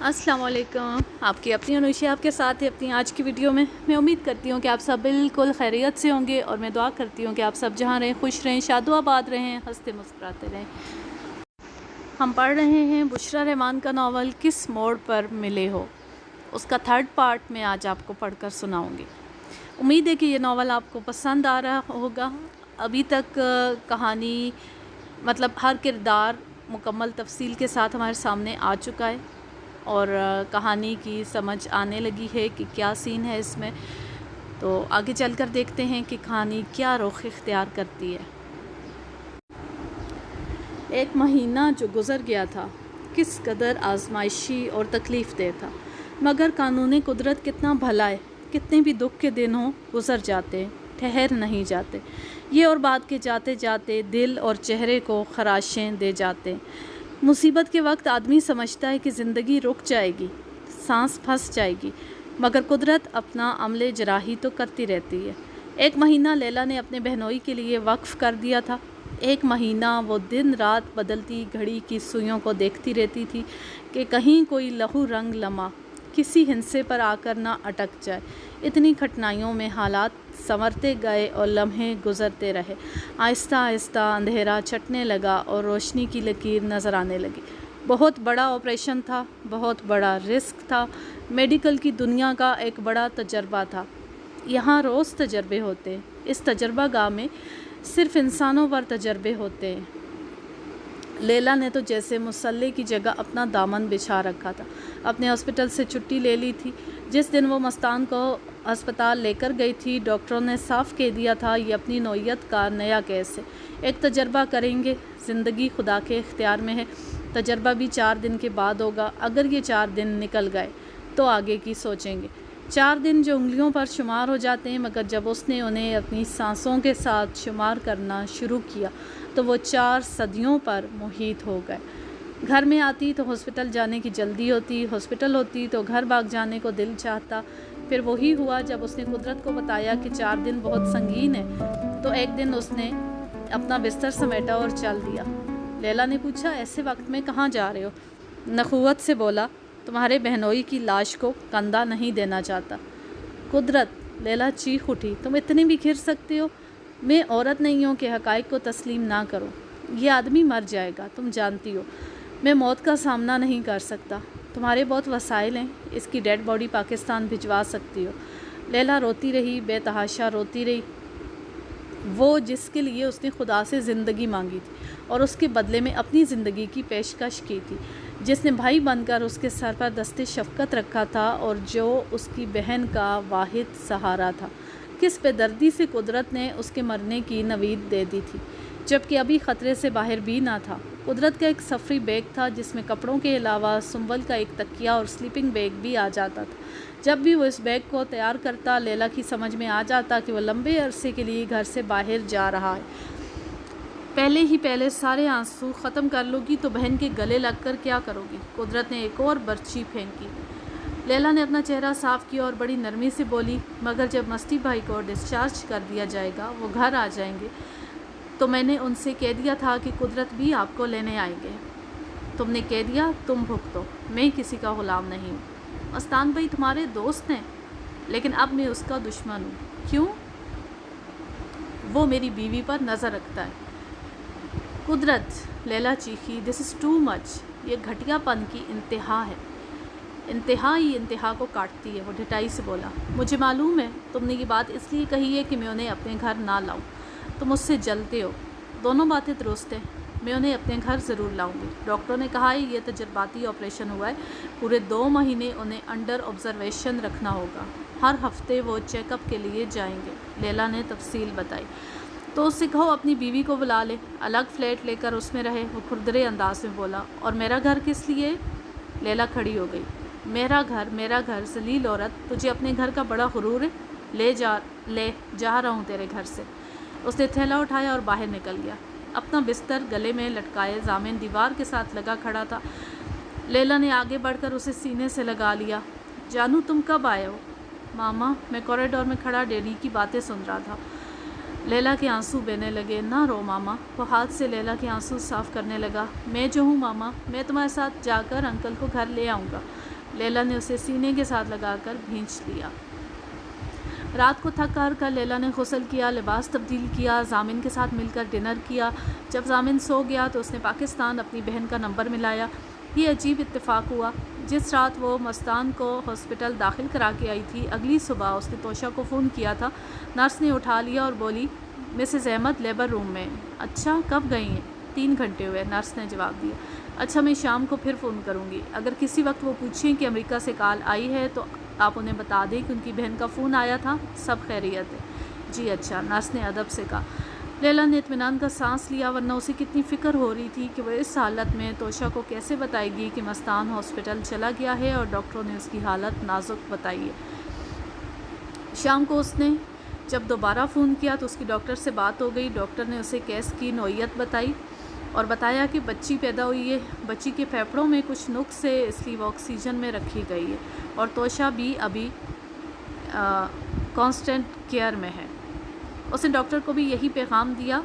السلام علیکم، آپ کی اپنی انوشی آپ کے ساتھ ہے اپنی آج کی ویڈیو میں۔ میں امید کرتی ہوں کہ آپ سب بالکل خیریت سے ہوں گے، اور میں دعا کرتی ہوں کہ آپ سب جہاں رہیں خوش رہیں، شاد و آباد رہیں، ہنستے مسکراتے رہیں۔ ہم پڑھ رہے ہیں بشریٰ رحمان کا ناول کس موڑ پر ملے ہو، اس کا 3rd پارٹ میں آج آپ کو پڑھ کر سناؤں گی۔ امید ہے کہ یہ ناول آپ کو پسند آ رہا ہوگا۔ ابھی تک کہانی ہر کردار مکمل تفصیل کے ساتھ ہمارے سامنے آ چکا ہے، اور کہانی کی سمجھ آنے لگی ہے کہ کیا سین ہے اس میں۔ تو آگے چل کر دیکھتے ہیں کہ کہانی کیا رخ اختیار کرتی ہے۔ ایک مہینہ جو گزر گیا تھا کس قدر آزمائشی اور تکلیف دہ تھا، مگر قانون قدرت کتنا بھلا ہے، کتنے بھی دکھ کے دن ہوں گزر جاتے ہیں، ٹھہر نہیں جاتے۔ یہ اور بات کے جاتے جاتے دل اور چہرے کو خراشیں دے جاتے ہیں۔ مصیبت کے وقت آدمی سمجھتا ہے کہ زندگی رک جائے گی، سانس پھنس جائے گی، مگر قدرت اپنا عمل جراحی تو کرتی رہتی ہے۔ ایک مہینہ لیلا نے اپنے بہنوئی کے لیے وقف کر دیا تھا۔ ایک مہینہ وہ دن رات بدلتی گھڑی کی سوئیوں کو دیکھتی رہتی تھی کہ کہیں کوئی لہو رنگ لمحہ کسی ہندسے پر آ کر نہ اٹک جائے۔ اتنی کٹھنائیوں میں حالات سنورتے گئے اور لمحے گزرتے رہے۔ آہستہ آہستہ اندھیرا چھٹنے لگا اور روشنی کی لکیر نظر آنے لگی۔ بہت بڑا آپریشن تھا، بہت بڑا رسک تھا، میڈیکل کی دنیا کا ایک بڑا تجربہ تھا۔ یہاں روز تجربے ہوتے ہیں، اس تجربہ گاہ میں صرف انسانوں پر تجربے ہوتے ہیں۔ لیلا نے تو جیسے مسلح کی جگہ اپنا دامن بچھا رکھا تھا۔ اپنے ہاسپٹل سے چھٹی لے لی تھی۔ جس دن وہ مستان کو ہسپتال لے کر گئی تھی، ڈاکٹروں نے صاف کہہ دیا تھا یہ اپنی نوعیت کا نیا کیس ہے، ایک تجربہ کریں گے۔ زندگی خدا کے اختیار میں ہے، تجربہ بھی 4 دن کے بعد ہوگا۔ اگر یہ 4 دن نکل گئے تو آگے کی سوچیں گے۔ 4 دن جو انگلیوں پر شمار ہو جاتے ہیں، مگر جب اس نے انہیں اپنی سانسوں کے ساتھ شمار کرنا شروع کیا تو وہ 4 صدیوں پر محیط ہو گئے۔ گھر میں آتی تو ہاسپٹل جانے کی جلدی ہوتی، ہاسپٹل ہوتی تو گھر بھاگ جانے کو دل چاہتا۔ پھر وہی ہوا جب اس نے قدرت کو بتایا کہ 4 دن بہت سنگین ہے، تو ایک دن اس نے اپنا بستر سمیٹا اور چل دیا۔ لیلا نے پوچھا ایسے وقت میں کہاں جا رہے ہو؟ نخوت سے بولا تمہارے بہنوئی کی لاش کو کندھا نہیں دینا چاہتا۔ قدرت، لیلا چیخ اٹھی، تم اتنے بھی گھر سکتے ہو؟ میں عورت نہیں ہوں کہ حقائق کو تسلیم نہ کروں۔ یہ آدمی مر جائے گا، تم جانتی ہو۔ میں موت کا سامنا نہیں کر سکتا۔ تمہارے بہت وسائل ہیں، اس کی ڈیڈ باڈی پاکستان بھجوا سکتی ہو۔ لیلا روتی رہی، بے تحاشا روتی رہی۔ وہ جس کے لیے اس نے خدا سے زندگی مانگی تھی اور اس کے بدلے میں اپنی زندگی کی پیشکش کی تھی، جس نے بھائی بن کر اس کے سر پر دست شفقت رکھا تھا اور جو اس کی بہن کا واحد سہارا تھا، کس بے دردی سے قدرت نے اس کے مرنے کی نوید دے دی تھی، جبکہ ابھی خطرے سے باہر بھی نہ تھا۔ قدرت کا ایک سفری بیگ تھا جس میں کپڑوں کے علاوہ سنبل کا ایک تکیہ اور سلیپنگ بیگ بھی آ جاتا تھا۔ جب بھی وہ اس بیگ کو تیار کرتا، لیلا کی سمجھ میں آ جاتا کہ وہ لمبے عرصے کے لیے گھر سے باہر جا رہا ہے۔ پہلے سارے آنسو ختم کر لو گی تو بہن کے گلے لگ کر کیا کرو گی؟ قدرت نے ایک اور برچی پھینکی۔ لیلا نے اپنا چہرہ صاف کیا اور بڑی نرمی سے بولی، مگر جب مستی بھائی کو ڈسچارج کر دیا جائے گا، وہ گھر آ جائیں گے، تو میں نے ان سے کہہ دیا تھا کہ قدرت بھی آپ کو لینے آئیں گے۔ تم نے کہہ دیا تم بھگتو، میں کسی کا غلام نہیں ہوں۔ مستان بھائی تمہارے دوست ہیں، لیکن اب میں اس کا دشمن ہوں۔ کیوں؟ وہ میری بیوی پر نظر رکھتا ہے۔ قدرت، لیلا چیخی، دس از ٹو مچ۔ یہ گھٹیا پن کی انتہا ہے، انتہا ہی انتہا کو کاٹتی ہے۔ وہ ڈھٹائی سے بولا، مجھے معلوم ہے تم نے یہ بات اس لیے کہی ہے کہ میں انہیں اپنے گھر نہ لاؤں۔ تم مجھ سے جلتے ہو۔ دونوں باتیں درست ہیں، میں انہیں اپنے گھر ضرور لاؤں گی۔ ڈاکٹروں نے کہا ہے یہ تجرباتی آپریشن ہوا ہے، پورے 2 مہینے انہیں انڈر آبزرویشن رکھنا ہوگا۔ ہر ہفتے وہ چیک اپ کے لیے جائیں گے۔ لیلا نے تفصیل بتائی۔ تو اس سے کہو اپنی بیوی کو بلا لے، الگ فلیٹ لے کر اس میں رہے۔ وہ کھردرے انداز میں بولا، اور میرا گھر کس لیے؟ لیلا کھڑی ہو گئی۔ میرا گھر، ذلیل عورت، تجھے اپنے گھر کا بڑا غرور ہے؟ لے جا رہا ہوں تیرے گھر سے۔ اس نے تھیلا اٹھایا اور باہر نکل گیا۔ اپنا بستر گلے میں لٹکائے ضامن دیوار کے ساتھ لگا کھڑا تھا۔ لیلا نے آگے بڑھ کر اسے سینے سے لگا لیا۔ جانو تم کب آئے ہو؟ ماما، میں کوریڈور میں کھڑا ڈیڈی کی باتیں سن رہا تھا۔ لیلا کے آنسو بہنے لگے۔ نہ رو ماما۔ وہ ہاتھ سے لیلا کے آنسو صاف کرنے لگا۔ میں جو ہوں ماما، میں تمہارے ساتھ جا کر انکل کو گھر لے آؤں گا۔ لیلا نے اسے سینے کے ساتھ لگا کر بھینچ لیا۔ رات کو تھک ہار کر لیلا نے غسل کیا، لباس تبدیل کیا، ضامن کے ساتھ مل کر ڈنر کیا۔ جب ضامن سو گیا تو اس نے پاکستان اپنی بہن کا نمبر ملایا۔ یہ عجیب اتفاق ہوا، جس رات وہ مستان کو ہاسپٹل داخل کرا کے آئی تھی، اگلی صبح اس نے توشہ کو فون کیا تھا۔ نرس نے اٹھا لیا اور بولی، مسز احمد لیبر روم میں۔ اچھا، کب گئی ہیں؟ 3 گھنٹے ہوئے، نرس نے جواب دیا۔ اچھا، میں شام کو پھر فون کروں گی۔ اگر کسی وقت وہ پوچھیں کہ امریکہ سے کال آئی ہے تو آپ انہیں بتا دیں کہ ان کی بہن کا فون آیا تھا، سب خیریت ہے۔ جی اچھا، نرس نے ادب سے کہا۔ لیلا نے اطمینان کا سانس لیا، ورنہ اسے کتنی فکر ہو رہی تھی کہ وہ اس حالت میں توشہ کو کیسے بتائے گی کہ مستان ہاسپٹل چلا گیا ہے اور ڈاکٹروں نے اس کی حالت نازک بتائی ہے۔ شام کو اس نے جب دوبارہ فون کیا تو اس کی ڈاکٹر سے بات ہو گئی۔ ڈاکٹر نے اسے کیس کی نوعیت بتائی اور بتایا کہ بچی پیدا ہوئی ہے، بچی کے پھیپھڑوں میں کچھ نقص ہے، اس لیے وہ آکسیجن میں رکھی گئی ہے اور توشہ بھی ابھی کانسٹنٹ کیئر میں ہے۔ اس نے ڈاکٹر کو بھی یہی پیغام دیا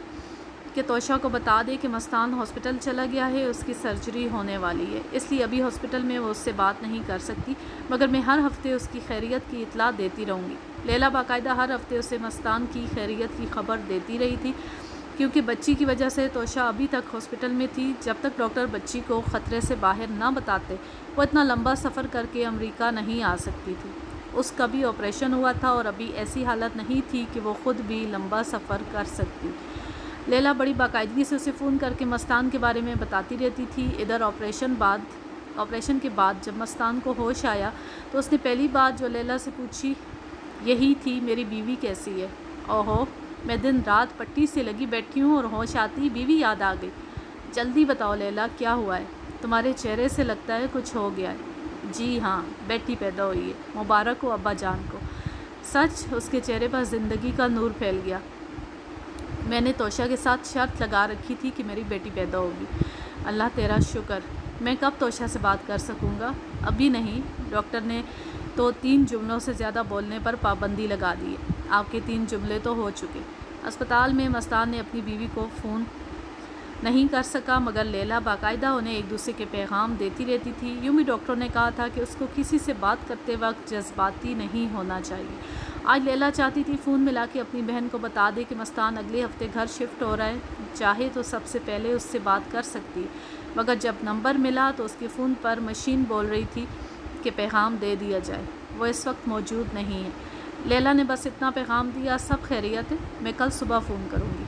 کہ توشہ کو بتا دے کہ مستان ہاسپٹل چلا گیا ہے، اس کی سرجری ہونے والی ہے، اس لیے ابھی ہاسپٹل میں وہ اس سے بات نہیں کر سکتی، مگر میں ہر ہفتے اس کی خیریت کی اطلاع دیتی رہوں گی۔ لیلا باقاعدہ ہر ہفتے اسے مستان کی خیریت کی خبر دیتی رہی تھی، کیونکہ بچی کی وجہ سے توشہ ابھی تک ہاسپٹل میں تھی۔ جب تک ڈاکٹر بچی کو خطرے سے باہر نہ بتاتے، وہ اتنا لمبا سفر کر کے امریکہ نہیں آ سکتی تھی۔ اس کا بھی آپریشن ہوا تھا اور ابھی ایسی حالت نہیں تھی کہ وہ خود بھی لمبا سفر کر سکتی۔ لیلا بڑی باقاعدگی سے اسے فون کر کے مستان کے بارے میں بتاتی رہتی تھی۔ ادھر آپریشن کے بعد جب مستان کو ہوش آیا تو اس نے پہلی بات جو لیلا سے پوچھی یہی تھی، میری بیوی کیسی ہے؟ اوہو، میں دن رات پٹی سے لگی بیٹھی ہوں اور ہوش آتی بیوی یاد آ گئی۔ جلدی بتاؤ لیلا، کیا ہوا ہے؟ تمہارے چہرے سے لگتا ہے کچھ ہو گیا ہے۔ جی ہاں، بیٹی پیدا ہوئی ہے، مبارک ہو ابا جان کو۔ سچ؟ اس کے چہرے پر زندگی کا نور پھیل گیا۔ میں نے توشہ کے ساتھ شرط لگا رکھی تھی کہ میری بیٹی پیدا ہوگی۔ اللہ تیرا شکر۔ میں کب توشہ سے بات کر سکوں گا؟ ابھی نہیں، ڈاکٹر نے تو 3 جملوں سے زیادہ بولنے پر پابندی لگا دی ہے۔ آپ کے 3 جملے تو ہو چکے۔ اسپتال میں مستان نے اپنی بیوی کو فون نہیں کر سکا، مگر لیلا باقاعدہ انہیں ایک دوسرے کے پیغام دیتی رہتی تھی۔ یوں بھی ڈاکٹروں نے کہا تھا کہ اس کو کسی سے بات کرتے وقت جذباتی نہیں ہونا چاہیے۔ آج لیلا چاہتی تھی فون ملا کے اپنی بہن کو بتا دے کہ مستان اگلے ہفتے گھر شفٹ ہو رہا ہے، چاہے تو سب سے پہلے اس سے بات کر سکتی، مگر جب نمبر ملا تو اس کے فون پر مشین بول رہی تھی کہ پیغام دے دیا جائے، وہ اس وقت موجود نہیں ہے۔ لیلا نے بس اتنا پیغام دیا، سب خیریت ہے، میں کل صبح فون کروں گی۔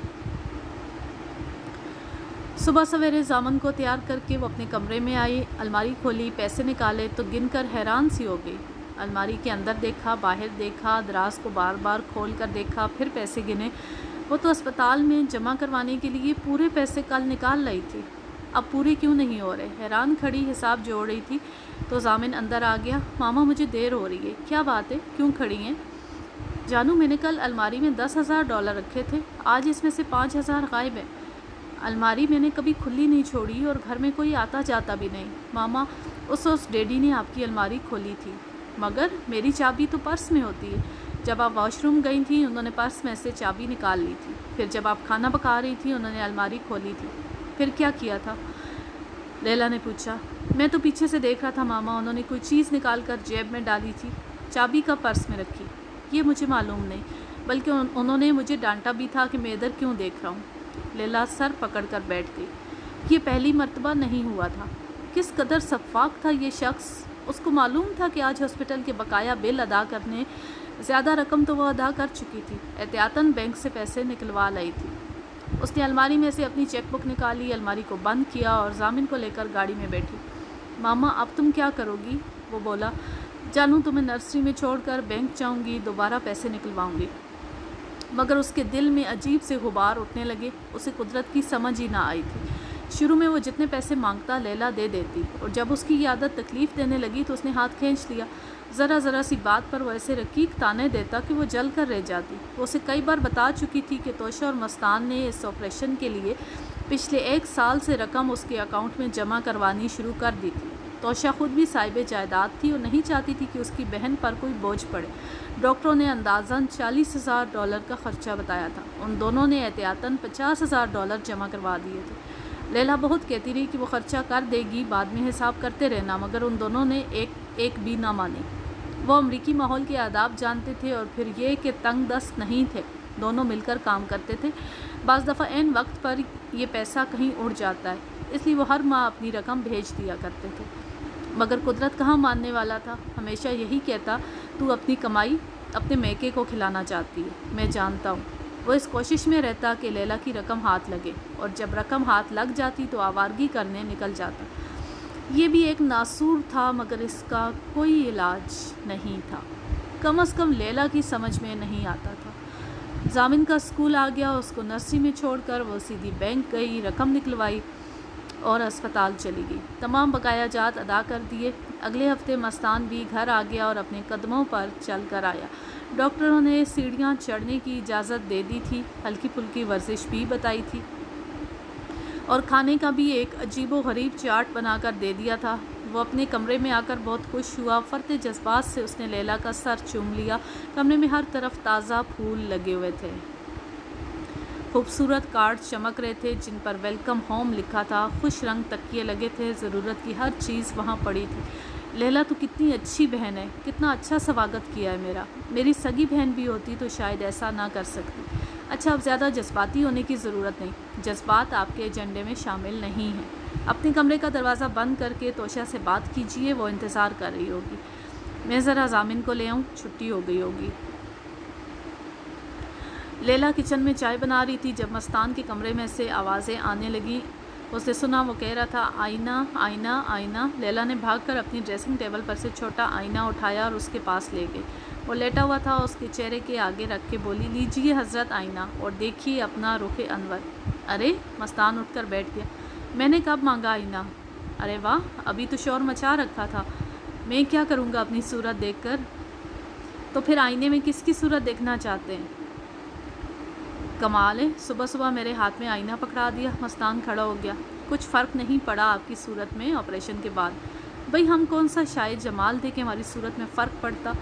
صبح سویرے ضامن کو تیار کر کے وہ اپنے کمرے میں آئی، الماری کھولی، پیسے نکالے تو گن کر حیران سی ہو گئی۔ الماری کے اندر دیکھا، باہر دیکھا، دراز کو بار بار کھول کر دیکھا، پھر پیسے گنے۔ وہ تو اسپتال میں جمع کروانے کے لیے پورے پیسے کل نکال لائی تھی، اب پورے کیوں نہیں ہو رہے؟ حیران کھڑی حساب جوڑ رہی تھی تو ضامن اندر آ گیا۔ ماما مجھے دیر ہو رہی ہے۔ کیا بات ہے، کیوں کھڑی ہیں؟ جانو، میں نے کل الماری میں $10,000 رکھے تھے، آج اس میں سے 5,000 غائب ہیں۔ الماری میں نے کبھی کھلی نہیں چھوڑی اور گھر میں کوئی آتا جاتا بھی نہیں۔ ماما، اس روز ڈیڈی نے آپ کی الماری کھولی تھی، مگر میری چابی تو پرس میں ہوتی ہے۔ جب آپ واش روم گئی تھیں انہوں نے پرس میں سے چابی نکال لی تھی، پھر جب آپ کھانا پکا رہی تھی انہوں نے الماری کھولی تھی۔ پھر کیا کیا تھا؟ لیلا نے پوچھا۔ میں تو پیچھے سے دیکھ رہا تھا ماما، انہوں نے کوئی چیز نکال کر جیب میں ڈالی تھی، چابی کا پرس میں رکھی، یہ مجھے معلوم نہیں، بلکہ انہوں نے مجھے ڈانٹا بھی تھا کہ میں ادھر کیوں دیکھ رہا ہوں۔ لیلا سر پکڑ کر بیٹھ گئی۔ یہ پہلی مرتبہ نہیں ہوا تھا۔ کس قدر شفاق تھا یہ شخص، اس کو معلوم تھا کہ آج ہاسپٹل کے بقایا بل ادا کرنے، زیادہ رقم تو وہ ادا کر چکی تھی، احتیاطاً بینک سے پیسے نکلوا لائی تھی۔ اس نے الماری میں سے اپنی چیک بک نکالی، الماری کو بند کیا اور ضامن کو لے کر گاڑی میں بیٹھی۔ ماما اب تم کیا کرو گی؟ وہ بولا۔ جانو، تمہیں نرسری میں چھوڑ کر بینک جاؤں گی، دوبارہ پیسے نکلواؤں گی۔ مگر اس کے دل میں عجیب سے غبار اٹھنے لگے، اسے قدرت کی سمجھ ہی نہ آئی تھی۔ شروع میں وہ جتنے پیسے مانگتا لیلا دے دیتی، اور جب اس کی یہ عادت تکلیف دینے لگی تو اس نے ہاتھ کھینچ لیا۔ ذرا ذرا سی بات پر وہ ایسے رقیق تانے دیتا کہ وہ جل کر رہ جاتی۔ وہ اسے کئی بار بتا چکی تھی کہ توشہ اور مستان نے اس آپریشن کے لیے پچھلے 1 سال سے رقم اس کے اکاؤنٹ میں جمع کروانی شروع کر دی تھی۔ توشہ خود بھی صاحب جائیداد تھی اور نہیں چاہتی تھی کہ اس کی بہن پر کوئی بوجھ پڑے۔ ڈاکٹروں نے اندازاً $40,000 کا خرچہ بتایا تھا، ان دونوں نے احتیاطاً $50,000 جمع کروا دیے تھے۔ لیلا بہت کہتی رہی کہ وہ خرچہ کر دے گی، بعد میں حساب کرتے رہنا، مگر ان دونوں نے ایک بھی نہ مانی۔ وہ امریکی ماحول کے آداب جانتے تھے اور پھر یہ کہ تنگ دست نہیں تھے، دونوں مل کر کام کرتے تھے۔ بعض دفعہ عین وقت پر یہ پیسہ کہیں اڑ جاتا ہے، اس لیے وہ ہر ماہ اپنی رقم بھیج دیا کرتے تھے، مگر قدرت کہاں ماننے والا تھا، ہمیشہ یہی کہتا، تو اپنی کمائی اپنے میکے کو کھلانا چاہتی ہے، میں جانتا ہوں۔ وہ اس کوشش میں رہتا کہ لیلا کی رقم ہاتھ لگے، اور جب رقم ہاتھ لگ جاتی تو آوارگی کرنے نکل جاتا۔ یہ بھی ایک ناسور تھا، مگر اس کا کوئی علاج نہیں تھا، کم از کم لیلا کی سمجھ میں نہیں آتا تھا۔ ضامن کا اسکول آ گیا، اس کو نرسری میں چھوڑ کر وہ سیدھی بینک گئی، رقم نکلوائی اور اسپتال چلی گئی، تمام بقایا جات ادا کر دیے۔ اگلے ہفتے مستان بھی گھر آ گیا اور اپنے قدموں پر چل کر آیا۔ ڈاکٹروں نے سیڑھیاں چڑھنے کی اجازت دے دی تھی، ہلکی پھلکی ورزش بھی بتائی تھی، اور کھانے کا بھی ایک عجیب و غریب چارٹ بنا کر دے دیا تھا۔ وہ اپنے کمرے میں آ کر بہت خوش ہوا، فرط جذبات سے اس نے لیلا کا سر چوم لیا۔ کمرے میں ہر طرف تازہ پھول لگے ہوئے تھے، خوبصورت کارڈ چمک رہے تھے جن پر ویلکم ہوم لکھا تھا، خوش رنگ تکیے لگے تھے، ضرورت کی ہر چیز وہاں پڑی تھی۔ لیلا تو کتنی اچھی بہن ہے، کتنا اچھا سواگت کیا ہے میری سگی بہن بھی ہوتی تو شاید ایسا نہ کر سکتی۔ اچھا، اب زیادہ جذباتی ہونے کی ضرورت نہیں، جذبات آپ کے ایجنڈے میں شامل نہیں ہیں۔ اپنے کمرے کا دروازہ بند کر کے توشا سے بات کیجیے، وہ انتظار کر رہی ہوگی۔ میں ذرا ضامن کو لے آؤں، چھٹی ہو گئی ہوگی۔ لیلا کچن میں چائے بنا رہی تھی جب مستان کے کمرے میں سے آوازیں آنے لگیں۔ اس نے سنا وہ کہہ رہا تھا، آئینہ آئینہ آئینہ۔ لیلا نے بھاگ کر اپنی ڈریسنگ ٹیبل پر سے چھوٹا آئینہ اٹھایا اور اس کے پاس لے گئی۔ وہ لیٹا ہوا تھا، اس کے چہرے کے آگے رکھ کے بولی، لیجیے حضرت آئینہ اور دیکھیے اپنا رخ انور۔ ارے، مستان اٹھ کر بیٹھ گیا۔ میں نے کب مانگا آئینہ؟ ارے واہ، ابھی تو شور مچا رکھا تھا۔ میں کیا کروں گا اپنی صورت دیکھ کر؟ تو پھر آئینے میں کس کی صورت دیکھنا چاہتے ہیں؟ کمال ہے، صبح صبح میرے ہاتھ میں آئینہ پکڑا دیا۔ مستان کھڑا ہو گیا۔ کچھ فرق نہیں پڑا آپ کی صورت میں آپریشن کے بعد؟ بھئی ہم کون سا شاید جمال تھے کہ ہماری صورت میں فرق پڑتا،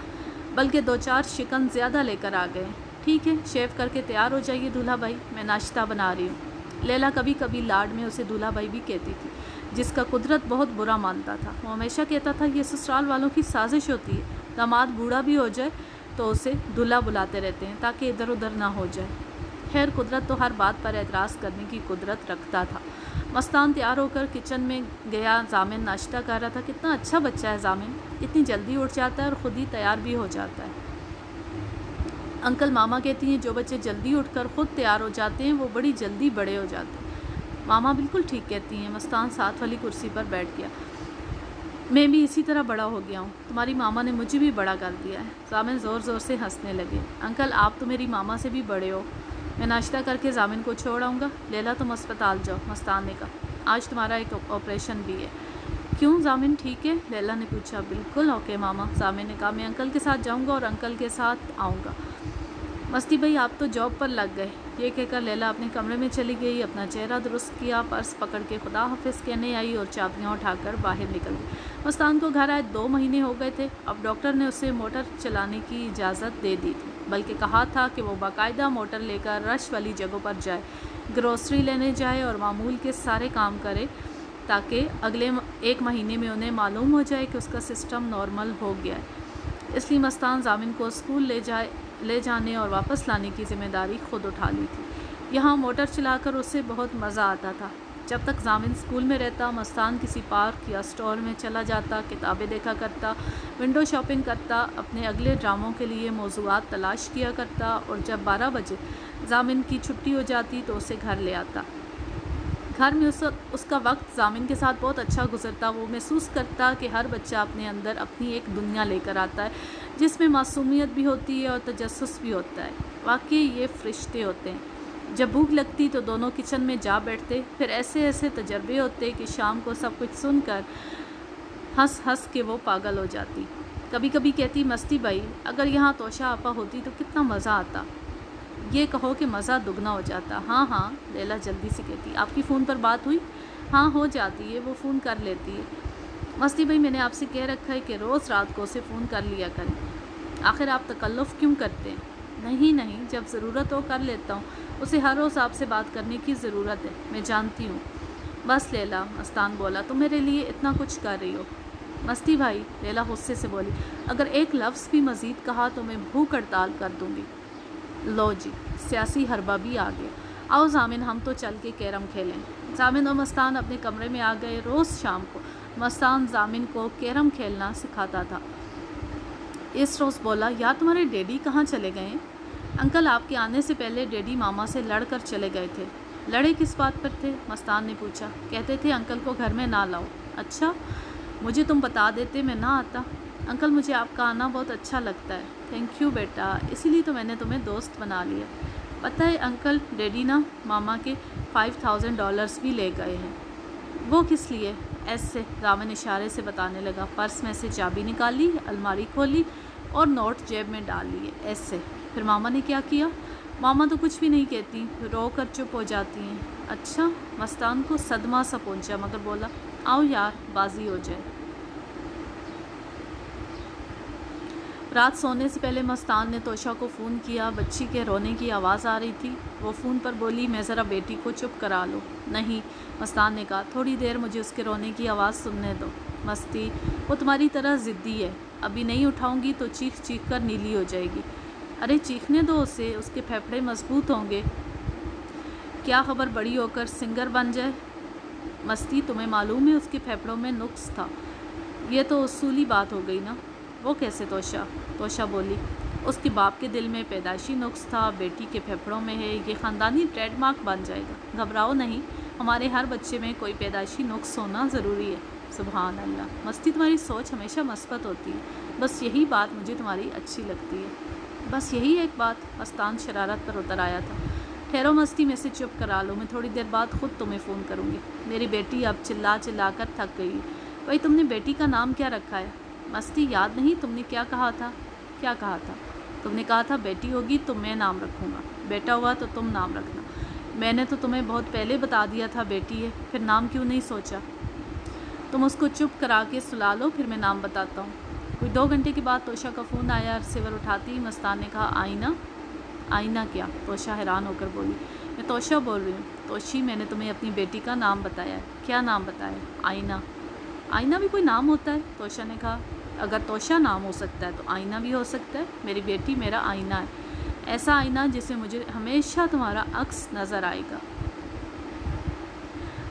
بلکہ 2-4 شکن زیادہ لے کر آ گئے۔ ٹھیک ہے، شیو کر کے تیار ہو جائیے دولہا بھائی، میں ناشتہ بنا رہی ہوں۔ لیلا کبھی کبھی لاڈ میں اسے دولہا بھائی بھی کہتی تھی، جس کا قدرت بہت برا مانتا تھا۔ وہ ہمیشہ کہتا تھا یہ سسرال والوں کی سازش ہوتی ہے، داماد بوڑھا بھی ہو جائے تو اسے دولہا بلاتے رہتے ہیں تاکہ ادھر ادھر نہ ہو جائے۔ خیر، قدرت تو ہر بات پر اعتراض کرنے کی قدرت رکھتا تھا۔ مستان تیار ہو کر کچن میں گیا۔ ضامن ناشتہ کر رہا تھا۔ کتنا اچھا بچہ ہے ضامن، اتنی جلدی اٹھ جاتا ہے اور خود ہی تیار بھی ہو جاتا ہے۔ انکل ماما کہتی ہیں جو بچے جلدی اٹھ کر خود تیار ہو جاتے ہیں وہ بڑی جلدی بڑے ہو جاتے ہیں۔ ماما بالکل ٹھیک کہتی ہیں۔ مستان ساتھ والی کرسی پر بیٹھ گیا۔ میں بھی اسی طرح بڑا ہو گیا ہوں، تمہاری ماما نے مجھے بھی بڑا کر دیا ہے۔ ضامن زور زور سے ہنسنے لگے۔ انکل آپ تو میری ماما سے بھی بڑے ہو۔ میں ناشتہ کر کے ضامن کو چھوڑ آؤں گا۔ لیلا تم اسپتال جاؤ، مستان نے کہا، آج تمہارا ایک آپریشن بھی ہے۔ کیوں ضامن ٹھیک ہے؟ لیلا نے پوچھا۔ بالکل اوکے ماما، ضامن نے کہا، میں انکل کے ساتھ جاؤں گا اور انکل کے ساتھ آؤں گا۔ مستی بھائی آپ تو جاب پر لگ گئے۔ یہ کہہ کر لیلا اپنے کمرے میں چلی گئی، اپنا چہرہ درست کیا، پرس پکڑ کے خدا حافظ کہنے آئی اور چابیاں اٹھا کر باہر نکل گئی۔ مستان کو گھر آئے 2 مہینے ہو گئے تھے۔ اب ڈاکٹر نے اسے موٹر چلانے کی اجازت دے دی تھی، بلکہ کہا تھا کہ وہ باقاعدہ موٹر لے کر رش والی جگہوں پر جائے، گروسری لینے جائے اور معمول کے سارے کام کرے، تاکہ اگلے 1 مہینے میں انہیں معلوم ہو جائے کہ اس کا سسٹم نارمل ہو گیا ہے۔ اس لیے مستان ضامن کو اسکول لے جانے اور واپس لانے کی ذمہ داری خود اٹھا لی تھی۔ یہاں موٹر چلا کر اسے بہت مزہ آتا تھا۔ جب تک ضامن اسکول میں رہتا، مستان کسی پارک یا اسٹور میں چلا جاتا، کتابیں دیکھا کرتا، ونڈو شاپنگ کرتا، اپنے اگلے ڈراموں کے لیے موضوعات تلاش کیا کرتا، اور جب 12 بجے ضامن کی چھٹی ہو جاتی تو اسے گھر لے آتا۔ گھر میں اس کا وقت ضامن کے ساتھ بہت اچھا گزرتا۔ وہ محسوس کرتا کہ ہر بچہ اپنے اندر اپنی ایک دنیا لے کر آتا ہے، جس میں معصومیت بھی ہوتی ہے اور تجسس بھی ہوتا ہے۔ واقعی یہ فرشتے ہوتے ہیں۔ جب بھوک لگتی تو دونوں کچن میں جا بیٹھتے، پھر ایسے تجربے ہوتے کہ شام کو سب کچھ سن کر ہنس ہنس کے وہ پاگل ہو جاتی۔ کبھی کبھی کہتی، مستی بھائی اگر یہاں توشا آپا ہوتی تو کتنا مزہ آتا۔ یہ کہو کہ مزہ دگنا ہو جاتا۔ ہاں ہاں، لیلا جلدی سے کہتی۔ آپ کی فون پر بات ہوئی؟ ہاں ہو جاتی ہے، وہ فون کر لیتی ہے۔ مستی بھائی میں نے آپ سے کہہ رکھا ہے کہ روز رات کو اسے فون کر لیا کریں۔ آخر آپ تکلف کیوں کرتے ہیں؟ نہیں، جب ضرورت ہو کر لیتا ہوں، اسے ہر روز آپ سے بات کرنے کی ضرورت ہے، میں جانتی ہوں۔ بس لیلا، مستان بولا، تم میرے لیے اتنا کچھ کر رہی ہو۔ مستی بھائی، لیلا غصے سے بولی، اگر ایک لفظ بھی مزید کہا تو میں بھوک ہڑتال کر دوں گی۔ لو جی، سیاسی حربہ بھی آ گیا، آؤ زامن ہم تو چل کے کیرم کھیلیں۔ زامن اور مستان اپنے کمرے میں آ گئے۔ روز شام کو مستان زامن کو کیرم کھیلنا سکھاتا تھا۔ اس روز بولا، یار تمہارے ڈیڈی کہاں چلے گئے ہیں؟ انکل آپ کے آنے سے پہلے ڈیڈی ماما سے لڑ کر چلے گئے تھے۔ لڑے کس بات پر تھے؟ مستان نے پوچھا۔ کہتے تھے انکل کو گھر میں نہ لاؤ۔ اچھا، مجھے تم بتا دیتے میں نہ آتا۔ انکل مجھے آپ کا آنا بہت اچھا لگتا ہے۔ تھینک یو بیٹا، اسی لیے تو میں نے تمہیں دوست بنا لیا۔ پتہ ہے انکل، ڈیڈی نا ماما کے $5000 بھی لے گئے ہیں۔ وہ کس لیے؟ ایسے، رامن اشارے سے بتانے لگا۔ پرس میں سے چابی نکالی، الماری کھولی اور نوٹ جیب میں ڈال لیے۔ ایسے، پھر ماما نے کیا کیا؟ ماما تو کچھ بھی نہیں کہتی، رو کر چپ ہو جاتی ہیں۔ اچھا، مستان کو صدمہ سا پہنچا مگر بولا، آؤ یار بازی ہو جائے۔ رات سونے سے پہلے مستان نے توشا کو فون کیا۔ بچی کے رونے کی آواز آ رہی تھی۔ وہ فون پر بولی، میں ذرا بیٹی کو چپ کرا لوں۔ نہیں، مستان نے کہا، تھوڑی دیر مجھے اس کے رونے کی آواز سننے دو۔ مستی، وہ تمہاری طرح ضدی ہے، ابھی نہیں اٹھاؤں گی تو چیخ چیخ کر نیلی ہو جائے گی۔ ارے چیخنے دو اسے، اس کے پھیپھڑے مضبوط ہوں گے، کیا خبر بڑی ہو کر سنگر بن جائے۔ مستی، تمہیں معلوم ہے اس کے پھیپھڑوں میں نقص تھا۔ یہ تو اصولی بات ہو گئی نا۔ وہ کیسے توشا؟ توشا بولی، اس کے باپ کے دل میں پیدائشی نقص تھا، بیٹی کے پھیپھڑوں میں ہے، یہ خاندانی ٹریڈ مارک بن جائے گا۔ گھبراؤ نہیں، ہمارے ہر بچے میں کوئی پیدائشی نقص ہونا ضروری ہے۔ سبحان اللہ، مستی تمہاری سوچ ہمیشہ مثبت ہوتی ہے، بس یہی بات مجھے تمہاری اچھی لگتی ہے۔ بس یہی ایک بات؟ مستان شرارت پر اتر آیا تھا۔ ٹھہرو مستی، میں سے چپ کرا لو، میں تھوڑی دیر بعد خود تمہیں فون کروں گی۔ میری بیٹی اب چلا چلا کر تھک گئی۔ بھائی تم نے بیٹی کا نام کیا رکھا ہے؟ مستی، یاد نہیں تم نے کیا کہا تھا؟ کیا کہا تھا؟ تم نے کہا تھا بیٹی ہوگی تو میں نام رکھوں گا، بیٹا ہوا تو تم نام رکھنا۔ میں نے تو تمہیں بہت پہلے بتا دیا تھا بیٹی ہے، پھر نام کیوں نہیں سوچا؟ تم اس کو چپ کرا کے سلا لو، پھر میں نام بتاتا ہوں۔ کوئی 2 گھنٹے کے بعد توشا کا فون آیا۔ ریسیور اٹھاتی مستان نے کہا، آئینہ؟ آئینہ کیا؟ توشا حیران ہو کر بولی، میں توشا بول رہی ہوں۔ توشی، میں نے تمہیں اپنی بیٹی کا نام بتایا ہے۔ کیا نام بتایا؟ آئینہ۔ آئینہ بھی کوئی نام ہوتا ہے؟ توشا نے کہا، اگر توشا نام ہو سکتا ہے تو آئینہ بھی ہو سکتا ہے۔ میری بیٹی میرا آئینہ ہے، ایسا آئینہ جس میں مجھے ہمیشہ تمہارا عکس نظر آئے گا۔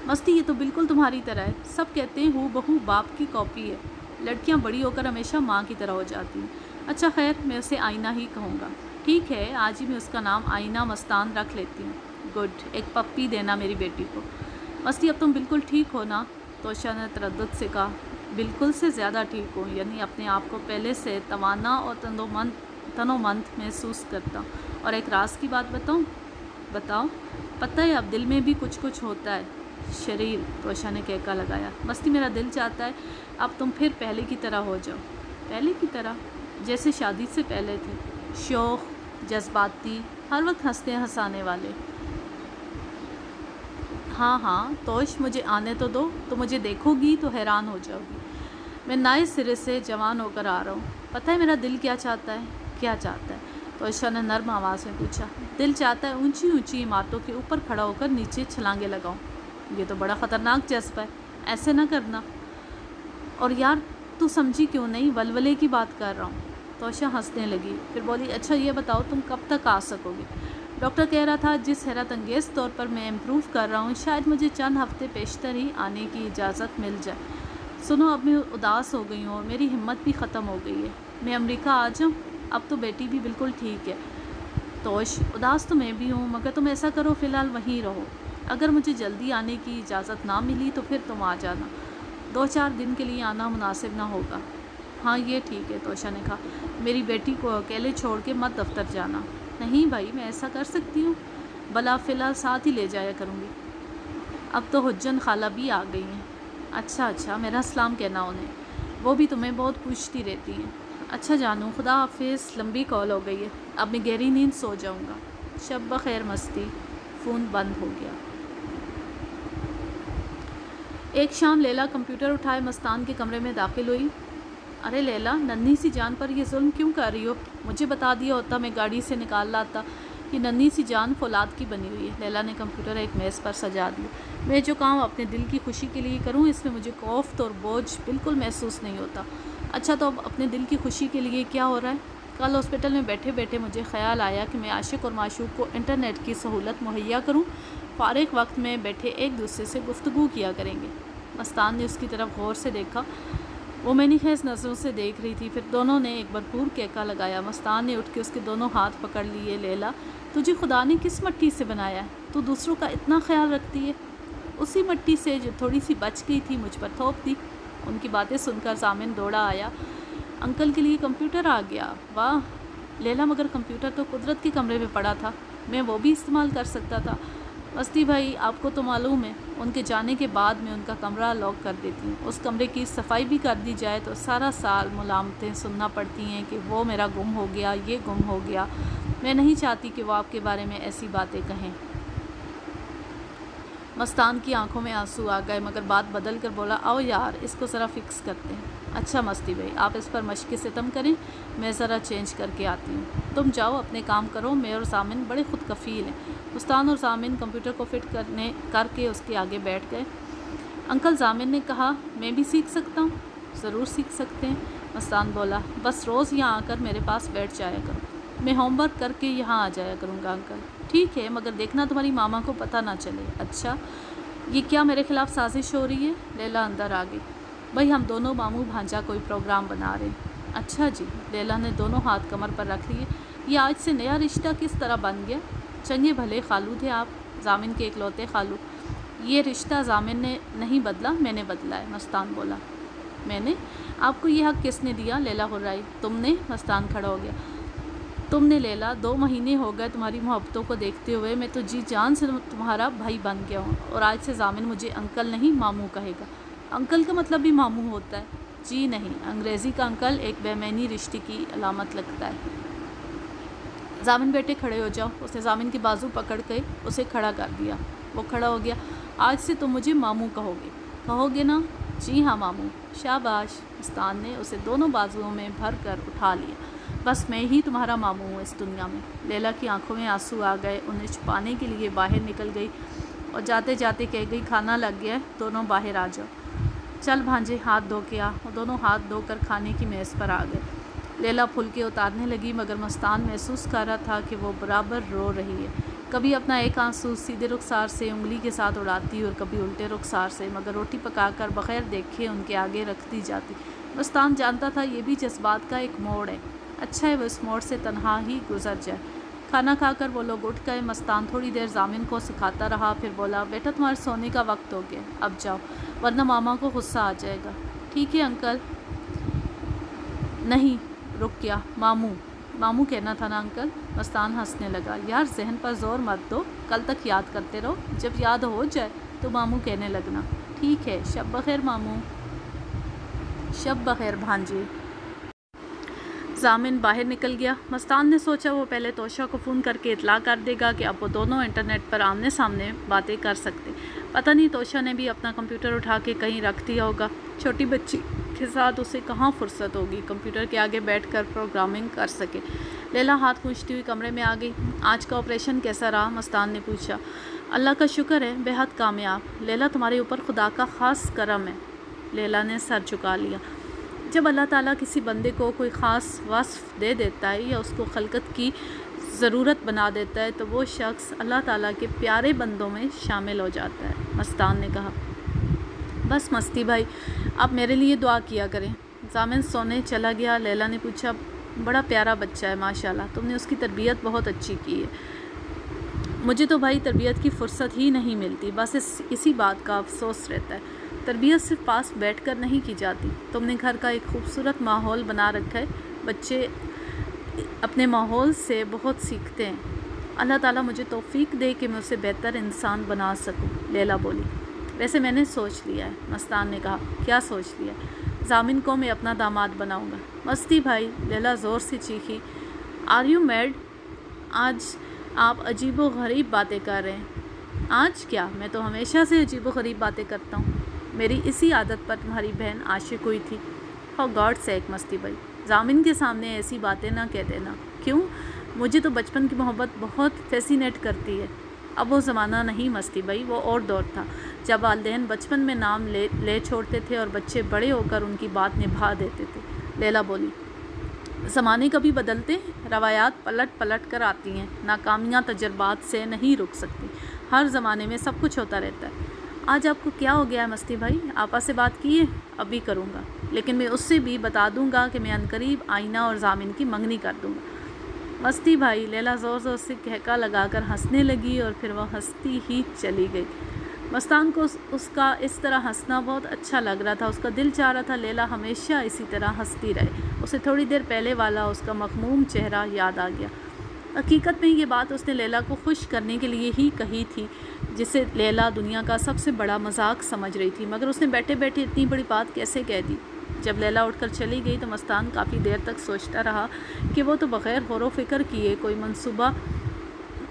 مستی، یہ تو بالکل تمہاری طرح ہے، سب کہتے ہیں ہو بہو باپ کی کاپی ہے، لڑکیاں بڑی ہو کر ہمیشہ ماں کی طرح ہو جاتی ہیں۔ اچھا خیر، میں اسے آئینہ ہی کہوں گا۔ ٹھیک ہے، آج ہی میں اس کا نام آئینہ مستان رکھ لیتی ہوں۔ گڈ، ایک پپی دینا میری بیٹی کو۔ مستی، اب تم بالکل ٹھیک ہو نا؟ توشا نے تردد سے کہا، بالکل سے زیادہ ٹھیک ہوں، یعنی اپنے آپ کو پہلے سے توانا اور تنومند محسوس کرتا ہوں۔ اور ایک راز کی بات بتاؤں؟ بتاؤ۔ پتہ ہے اب دل میں بھی کچھ کچھ ہوتا ہے۔ شریر، توشا نے کہکا لگایا۔ مستی، میرا دل چاہتا ہے اب تم پھر پہلے کی طرح ہو جاؤ۔ پہلے کی طرح؟ جیسے شادی سے پہلے تھے، شوخ، جذباتی، ہر وقت ہنستے ہنسانے والے۔ ہاں ہاں توش، مجھے آنے تو دو، تو مجھے دیکھو گی تو حیران ہو جاؤ گی، میں نئے سرے سے جوان ہو کر آ رہا ہوں۔ پتہ ہے میرا دل کیا چاہتا ہے؟ کیا چاہتا ہے؟ توشا نے نرم آواز میں پوچھا۔ دل چاہتا ہے اونچی اونچی عمارتوں کے اوپر کھڑا ہو کر نیچے چھلانگے لگاؤں۔ یہ تو بڑا خطرناک جذبہ ہے، ایسے نہ کرنا۔ اور یار تو سمجھی کیوں نہیں، ولولے کی بات کر رہا ہوں۔ توشا ہنسنے لگی، پھر بولی، اچھا یہ بتاؤ تم کب تک آ سکو گی؟ ڈاکٹر کہہ رہا تھا جس حیرت انگیز طور پر میں امپروو کر رہا ہوں، شاید مجھے چند ہفتے پیشتر ہی آنے کی اجازت مل جائے۔ سنو، اب میں اداس ہو گئی ہوں اور میری ہمت بھی ختم ہو گئی ہے۔ میں امریکہ آ جاؤں؟ اب تو بیٹی بھی بالکل ٹھیک ہے۔ توش، اداس تو میں بھی ہوں، مگر تم ایسا کرو فی الحال وہیں رہو۔ اگر مجھے جلدی آنے کی اجازت نہ ملی تو پھر تم آ جانا، 2-4 دن کے لیے آنا مناسب نہ ہوگا۔ ہاں یہ ٹھیک ہے، توشا نے کہا، میری بیٹی کو اکیلے چھوڑ کے مت دفتر جانا۔ نہیں بھائی، میں ایسا کر سکتی ہوں، بلا فی الحال ساتھ ہی لے جایا کروں گی۔ اب تو حجن خالہ بھی آ گئی ہیں۔ اچھا، میرا سلام کہنا انہیں، وہ بھی تمہیں بہت پوچھتی رہتی ہیں۔ اچھا جانو، خدا حافظ، لمبی کال ہو گئی ہے، اب میں گہری نیند سو جاؤں گا۔ شب بخیر مستی۔ فون بند ہو گیا۔ ایک شام لیلا کمپیوٹر اٹھائے مستان کے کمرے میں داخل ہوئی۔ ارے لیلا، ننھی سی جان پر یہ ظلم کیوں کر رہی ہو؟ مجھے بتا دیا ہوتا، میں گاڑی سے نکال لاتا، یہ ننھی سی جان فولاد کی بنی ہوئی ہے۔ لیلا نے کمپیوٹر ایک میز پر سجا دیا۔ میں جو کام اپنے دل کی خوشی کے لیے کروں اس میں مجھے کوفت اور بوجھ بالکل محسوس نہیں ہوتا۔ اچھا تو اب اپنے دل کی خوشی کے لیے کیا ہو رہا ہے؟ کل ہاسپٹل میں بیٹھے بیٹھے مجھے خیال آیا کہ میں عاشق اور معشوق کو انٹرنیٹ کی سہولت مہیا کروں، فارغ وقت میں بیٹھے ایک دوسرے سے گفتگو کیا کریں گے۔ مستان نے اس کی طرف غور سے دیکھا، وہ میں نے خیز نظروں سے دیکھ رہی تھی۔ پھر دونوں نے ایک بھرپور کہکا لگایا۔ مستان نے اٹھ کے اس کے دونوں ہاتھ پکڑ لیے۔ لیلا، تجھے خدا نے کس مٹی سے بنایا ہے؟ تو دوسروں کا اتنا خیال رکھتی ہے؟ اسی مٹی سے جو تھوڑی سی بچ گئی تھی مجھ پر تھوپ دی۔ ان کی باتیں سن کر ضامن دوڑا آیا۔ انکل کے لیے کمپیوٹر آ گیا، واہ! لیلا، مگر کمپیوٹر تو قدرت کے کمرے میں پڑا تھا، میں وہ بھی استعمال کر سکتا تھا۔ مستی بھائی، آپ کو تو معلوم ہے ان کے جانے کے بعد میں ان کا کمرہ لاک کر دیتی ہوں۔ اس کمرے کی صفائی بھی کر دی جائے تو سارا سال ملامتیں سننا پڑتی ہیں کہ وہ میرا گم ہو گیا، یہ گم ہو گیا۔ میں نہیں چاہتی کہ وہ آپ کے بارے میں ایسی باتیں کہیں۔ مستان کی آنکھوں میں آنسو آ گئے، مگر بات بدل کر بولا، آؤ یار اس کو ذرا فکس کرتے ہیں۔ اچھا مستی بھائی، آپ اس پر مشق ستم کریں، میں ذرا چینج کر کے آتی ہوں۔ تم جاؤ اپنے کام کرو، میں اور ضامن بڑے خود کفیل ہیں۔ مستان اور ضامن کمپیوٹر کو فٹ کر کے اس کے آگے بیٹھ گئے۔ انکل، ضامن نے کہا، میں بھی سیکھ سکتا ہوں؟ ضرور سیکھ سکتے ہیں، مستان بولا، بس روز یہاں آ کر میرے پاس بیٹھ جایا کرو، میں ہوم ورک کر کے یہاں آ جایا کروں گا انکل۔ ٹھیک ہے، مگر دیکھنا تمہاری ماما کو پتہ نہ چلے۔ اچھا، یہ کیا میرے خلاف سازش ہو رہی ہے؟ لیلا اندر آ گئی۔ بھائی ہم دونوں ماموں بھانجا کوئی پروگرام بنا رہے ہیں۔ اچھا جی۔ لیلا نے دونوں ہاتھ کمر پر رکھ لیے۔ یہ آج سے نیا رشتہ کس طرح بن گیا؟ چنگے بھلے خالو تھے آپ، ضامن کے اکلوتے خالو۔ یہ رشتہ ضامن نے نہیں بدلا، میں نے بدلا ہے، مستان بولا۔ میں نے؟ آپ کو یہ حق کس نے دیا؟ لیلا ہرائی۔ تم نے؟ مستان کھڑا ہو گیا۔ تم نے لیلا، 2 مہینے ہو گئے تمہاری محبتوں کو دیکھتے ہوئے، میں تو جی جان سے تمہارا بھائی بن گیا ہوں، اور آج سے ضامن مجھے انکل نہیں ماموں کہے گا۔ انکل کا مطلب بھی ماموں ہوتا ہے؟ جی نہیں، انگریزی کا انکل ایک بے معنی رشتے کی علامت لگتا ہے۔ ضامن بیٹے کھڑے ہو جاؤ۔ اس نے ضامن کی بازو پکڑ کے اسے کھڑا کر دیا۔ وہ کھڑا ہو گیا۔ آج سے تم مجھے ماموں کہو گے نا؟ جی ہاں ماموں۔ شاباش۔ مستان نے اسے دونوں بازوؤں میں بھر کر اٹھا لیا۔ بس میں ہی تمہارا ماموں ہوں اس دنیا میں۔ لیلا کی آنکھوں میں آنسو آ گئے، انہیں چھپانے کے لیے باہر نکل گئی اور جاتے جاتے کہہ گئی، کھانا لگ گیا ہے، دونوں باہر آ جاؤ۔ چل بھانجے، ہاتھ دھو کے آ۔ وہ دونوں ہاتھ دھو کر کھانے کی میز پر آ گئے۔ لیلا پھلکے اتارنے لگی، مگر مستان محسوس کر رہا تھا کہ وہ برابر رو رہی ہے۔ کبھی اپنا ایک آنسو سیدھے رخسار سے انگلی کے ساتھ اڑاتی اور کبھی الٹے رخسار سے، مگر روٹی پکا کر بغیر دیکھے ان کے آگے رکھ دی جاتی۔ مستان جانتا تھا یہ بھی جذبات کا ایک موڑ ہے، اچھا ہے وہ اس موڑ سے تنہا ہی گزر جائے۔ کھانا کھا کر وہ لوگ اٹھ گئے۔ مستان تھوڑی دیر ضامن کو سکھاتا رہا، پھر بولا، بیٹا تمہارے سونے کا وقت ہو گیا، اب جاؤ، ورنہ ماما کو غصہ آ جائے گا۔ ٹھیک ہے انکل۔ نہیں، رک گیا، ماموں کہنا تھا نا انکل؟ مستان ہنسنے لگا، یار ذہن پر زور مت دو، کل تک یاد کرتے رہو، جب یاد ہو جائے تو ماموں کہنے لگنا۔ ٹھیک ہے، شب بخیر ماموں۔ شب بخیر بھانجے۔ ضامن باہر نکل گیا۔ مستان نے سوچا وہ پہلے توشہ کو فون کر کے اطلاع کر دے گا کہ اب وہ دونوں انٹرنیٹ پر آمنے سامنے باتیں کر سکتے۔ پتہ نہیں توشہ نے بھی اپنا کمپیوٹر اٹھا کے کہیں رکھ دیا ہوگا، چھوٹی بچی کے ساتھ اسے کہاں فرصت ہوگی کمپیوٹر کے آگے بیٹھ کر پروگرامنگ کر سکے۔ لیلا ہاتھ پوچھتی ہوئی کمرے میں آ گئی۔ آج کا آپریشن کیسا رہا؟ مستان نے پوچھا۔ اللہ کا شکر ہے، بے حد کامیاب۔ لیلا تمہارے اوپر خدا کا خاص کرم ہے۔ لیلا نے سر جھکا لیا۔ جب اللہ تعالیٰ کسی بندے کو کوئی خاص وصف دے دیتا ہے یا اس کو خلقت کی ضرورت بنا دیتا ہے تو وہ شخص اللہ تعالیٰ کے پیارے بندوں میں شامل ہو جاتا ہے، مستان نے کہا۔ بس مستی بھائی، آپ میرے لیے دعا کیا کریں۔ ضامن سونے چلا گیا۔ لیلا نے پوچھا، بڑا پیارا بچہ ہے ماشاءاللہ، تم نے اس کی تربیت بہت اچھی کی ہے۔ مجھے تو بھائی تربیت کی فرصت ہی نہیں ملتی، بس اسی بات کا افسوس رہتا ہے۔ تربیت صرف پاس بیٹھ کر نہیں کی جاتی، تم نے گھر کا ایک خوبصورت ماحول بنا رکھا ہے، بچے اپنے ماحول سے بہت سیکھتے ہیں۔ اللہ تعالیٰ مجھے توفیق دے کہ میں اسے بہتر انسان بنا سکوں، لیلا بولی۔ ویسے میں نے سوچ لیا ہے، مستان نے کہا۔ کیا سوچ لیا ہے؟ ضامن کو میں اپنا داماد بناؤں گا۔ مستی بھائی، لیلا زور سے چیخی، آر یو میڈ؟ آج آپ عجیب و غریب باتیں کر رہے ہیں۔ آج کیا، میں تو ہمیشہ سے عجیب و غریب باتیں کرتا ہوں، میری اسی عادت پر تمہاری بہن عاشق ہوئی تھی۔ فار گاڈ سیک مستی بھائی، ضامن کے سامنے ایسی باتیں نہ کہہ دینا۔ کیوں؟ مجھے تو بچپن کی محبت بہت فیسینیٹ کرتی ہے۔ اب وہ زمانہ نہیں مستی بھائی، وہ اور دور تھا جب والدین بچپن میں نام لے چھوڑتے تھے اور بچے بڑے ہو کر ان کی بات نبھا دیتے تھے۔ لیلا بولی، زمانے کبھی بدلتے ہیں، روایات پلٹ پلٹ کر آتی ہیں، ناکامیاں تجربات سے نہیں رک سکتی، ہر زمانے میں سب کچھ ہوتا رہتا ہے۔ آج آپ کو کیا ہو گیا ہے مستی بھائی؟ آپا سے بات کی ہے؟ ابھی کروں گا، لیکن میں اس سے بھی بتا دوں گا کہ میں عنقریب آئینہ اور ضامن کی منگنی کر دوں گا۔ مستی بھائی، لیلا زور زور سے کہکا لگا کر ہنسنے لگی اور پھر وہ ہنستی ہی چلی گئی۔ مستان کو اس کا اس طرح ہنسنا بہت اچھا لگ رہا تھا۔ اس کا دل چاہ رہا تھا لیلا ہمیشہ اسی طرح ہنستی رہے۔ اسے تھوڑی دیر پہلے والا اس کا مغموم چہرہ یاد آ گیا۔ حقیقت میں یہ بات اس نے لیلا کو خوش کرنے کے لیے ہی کہی تھی، جسے لیلا دنیا کا سب سے بڑا مذاق سمجھ رہی تھی، مگر اس نے بیٹھے بیٹھے اتنی بڑی بات کیسے کہہ دی؟ جب لیلا اٹھ کر چلی گئی تو مستان کافی دیر تک سوچتا رہا کہ وہ تو بغیر غور و فکر کیے کوئی منصوبہ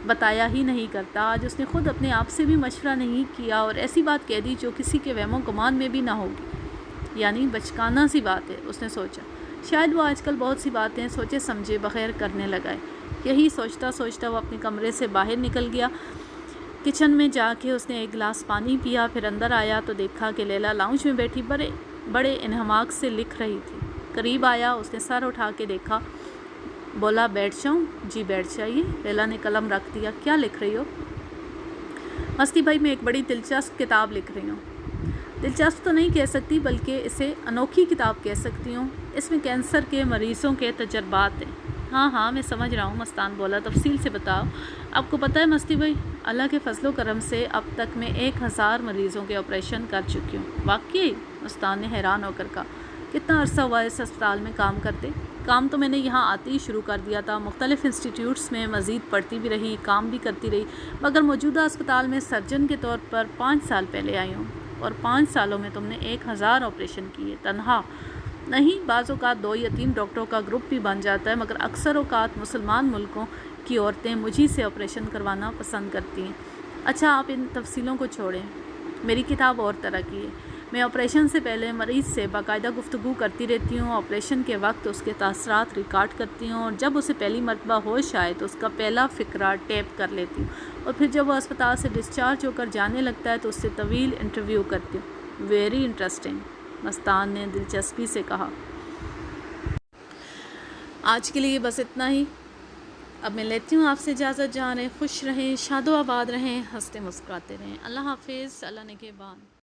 بتایا ہی نہیں کرتا۔ آج اس نے خود اپنے آپ سے بھی مشورہ نہیں کیا اور ایسی بات کہہ دی جو کسی کے وہم و گمان میں بھی نہ ہوگی، یعنی بچکانہ سی بات ہے۔ اس نے سوچا شاید وہ آج کل بہت سی باتیں سوچے سمجھے بغیر کرنے لگا ہے۔ یہی سوچتا سوچتا وہ اپنے کمرے سے باہر نکل گیا۔ کچن میں جا کے اس نے ایک گلاس پانی پیا، پھر اندر آیا تو دیکھا کہ لیلا لاؤنج میں بیٹھی بڑے انہماک سے لکھ رہی تھی۔ قریب آیا، اس نے سر اٹھا کے دیکھا، بولا بیٹھ جاؤں؟ جی بیٹھ جائیے۔ لیلا نے قلم رکھ دیا۔ کیا لکھ رہی ہو؟ مستی بھائی، میں ایک بڑی دلچسپ کتاب لکھ رہی ہوں۔ دلچسپ تو نہیں کہہ سکتی بلکہ اسے انوکھی کتاب کہہ سکتی ہوں۔ اس میں کینسر کے مریضوں کے تجربات ہیں۔ ہاں میں سمجھ رہا ہوں، مستان بولا، تفصیل سے بتاؤ۔ آپ کو پتہ ہے مستی بھائی، اللہ کے فضل و کرم سے اب تک میں 1000 مریضوں کے آپریشن کر چکی ہوں۔ واقعی؟ مستان نے حیران ہو کر کہا۔ کتنا عرصہ ہوا اس ہسپتال میں کام کرتے؟ کام تو میں نے یہاں آتے ہی شروع کر دیا تھا، مختلف انسٹیٹیوٹس میں مزید پڑھتی بھی رہی، کام بھی کرتی رہی، مگر موجودہ اسپتال میں سرجن کے طور پر 5 سال پہلے آئی ہوں۔ اور 5 سالوں میں تم نے 1000 آپریشن کیے؟ تنہا نہیں، بعض اوقات 2 یا 3 ڈاکٹروں کا گروپ بھی بن جاتا ہے، مگر اکثر اوقات مسلمان ملکوں کی عورتیں مجھی سے آپریشن کروانا پسند کرتی ہیں۔ اچھا، آپ ان تفصیلوں کو چھوڑیں، میری کتاب اور طرح کی ہے۔ میں آپریشن سے پہلے مریض سے باقاعدہ گفتگو کرتی رہتی ہوں، آپریشن کے وقت اس کے تاثرات ریکارڈ کرتی ہوں، اور جب اسے پہلی مرتبہ ہوش آئے تو اس کا پہلا فقرہ ٹیپ کر لیتی ہوں، اور پھر جب وہ اسپتال سے ڈسچارج ہو کر جانے لگتا ہے تو اس سے طویل انٹرویو کرتی ہوں۔ ویری انٹرسٹنگ، مستان نے دلچسپی سے کہا۔ آج کے لیے بس اتنا ہی۔ اب میں لیتی ہوں آپ سے اجازت۔ جہاں رہیں خوش رہیں، شاد و آباد رہیں، ہنستے مسکراتے رہیں۔ اللہ حافظ، اللہ نگہبان۔